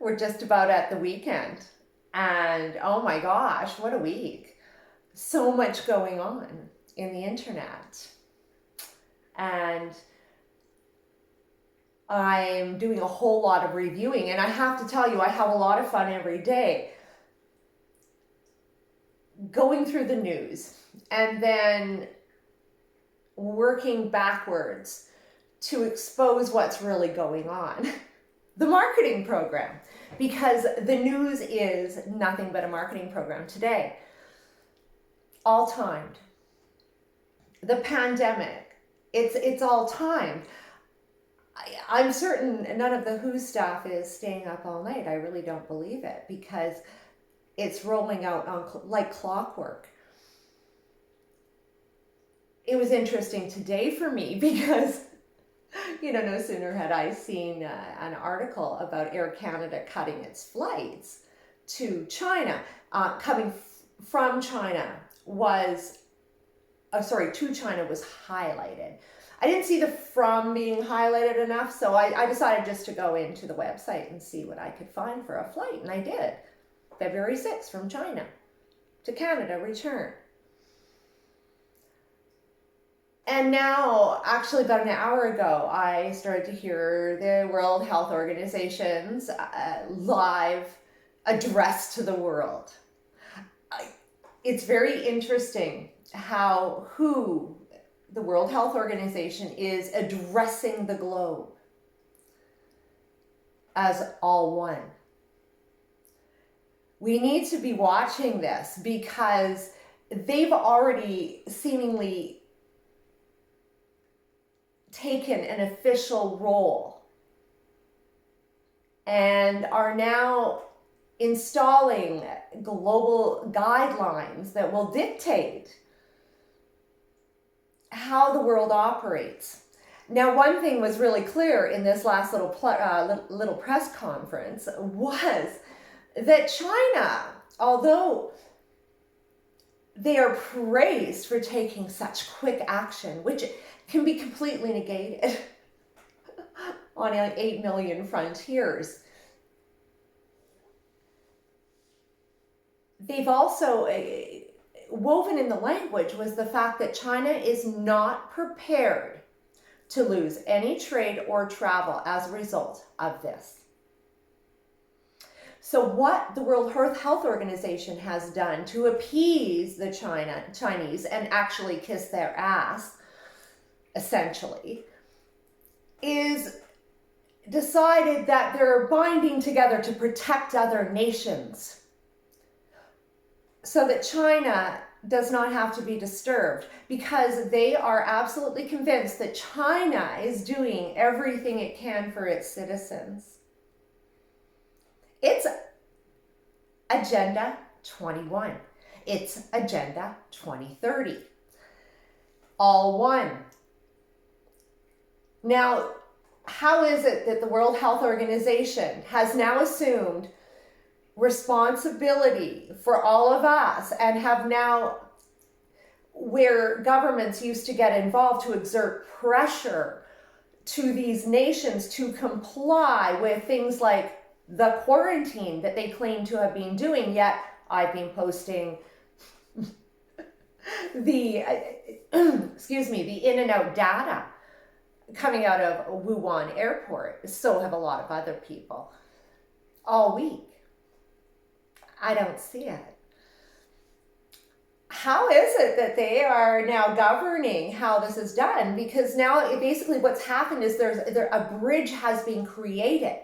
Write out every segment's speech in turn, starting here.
We're just about at the weekend. And oh my gosh, what a week. So much going on in the internet. And I'm doing a whole lot of reviewing. And I have to tell you, I have a lot of fun every day going through the news and then working backwards to expose what's really going on. The marketing program, because the news is nothing but a marketing program today. All timed. The pandemic, it's all timed. I'm certain none of the WHO staff is staying up all night. I really don't believe it, because it's rolling out on like clockwork. It was interesting today for me because, no sooner had I seen an article about Air Canada cutting its flights to China. Coming from China was, to China was highlighted. I didn't see the from being highlighted enough, so I decided just to go into the website and see what I could find for a flight, and I did. February 6th from China to Canada, return. And now, actually about an hour ago, I started to hear the World Health Organization's live address to the world. It's very interesting how the World Health Organization is addressing the globe as all one. We need to be watching this because they've already seemingly taken an official role and are now installing global guidelines that will dictate how the world operates. Now, one thing was really clear in this last little press conference was that China, although they are praised for taking such quick action, which can be completely negated on 8 million frontiers, they've also woven in the language was the fact that China is not prepared to lose any trade or travel as a result of this. So what the World Health Organization has done to appease the Chinese and actually kiss their ass, essentially, is decided that they're binding together to protect other nations so that China does not have to be disturbed, because they are absolutely convinced that China is doing everything it can for its citizens. It's Agenda 21. It's Agenda 2030. All one. Now, how is it that the World Health Organization has now assumed responsibility for all of us and have now, where governments used to get involved to exert pressure to these nations to comply with things like the quarantine that they claim to have been doing, yet I've been posting the in and out data coming out of Wuhan airport. So have a lot of other people all week. I don't see it. How is it that they are now governing how this is done? Because now basically what's happened is a bridge has been created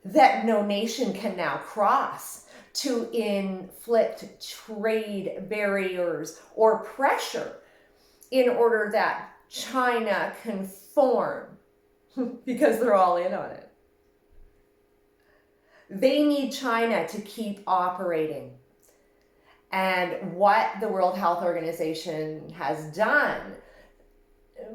that no nation can now cross to inflict trade barriers or pressure in order that China conform, because they're all in on it. They need China to keep operating. And what the World Health Organization has done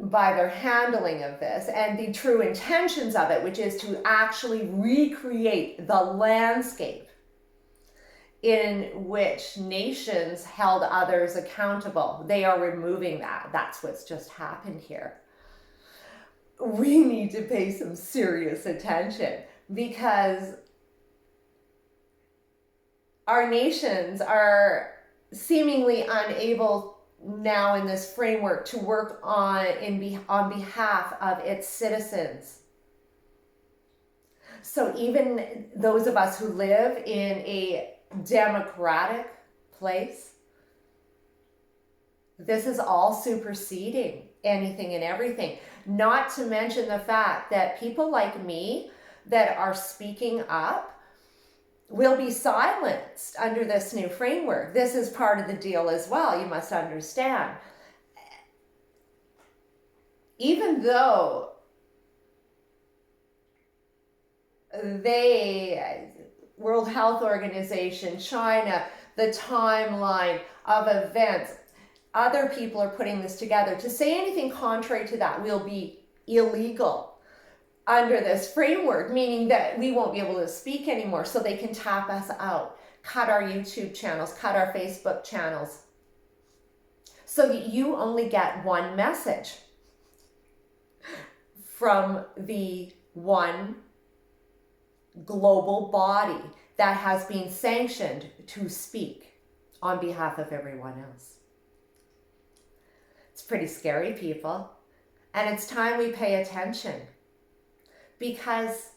by their handling of this and the true intentions of it, which is to actually recreate the landscape in which nations held others accountable. They are removing that. That's what's just happened here. We need to pay some serious attention, because our nations are seemingly unable now in this framework to work on behalf of its citizens. So even those of us who live in a democratic place, this is all superseding anything and everything. Not to mention the fact that people like me that are speaking up will be silenced under this new framework. This is part of the deal as well, you must understand. Even though World Health Organization, China, the timeline of events, other people are putting this together. To say anything contrary to that will be illegal under this framework, meaning that we won't be able to speak anymore, so they can tap us out, cut our YouTube channels, cut our Facebook channels, so that you only get one message from the one global body that has been sanctioned to speak on behalf of everyone else. It's pretty scary, people. And it's time we pay attention, because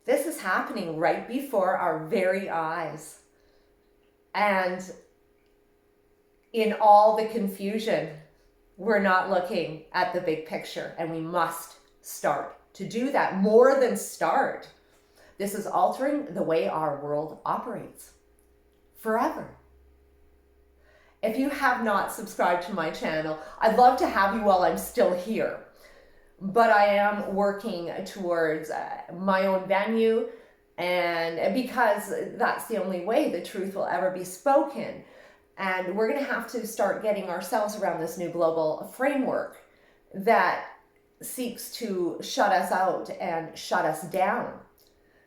this is happening right before our very eyes. And in all the confusion, we're not looking at the big picture, and we must start to do that. More than start. This is altering the way our world operates forever. If you have not subscribed to my channel, I'd love to have you while I'm still here. But I am working towards my own venue, and because that's the only way the truth will ever be spoken. And we're going to have to start getting ourselves around this new global framework that seeks to shut us out and shut us down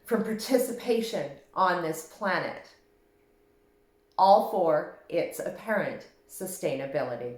from participation on this planet, all for its apparent sustainability.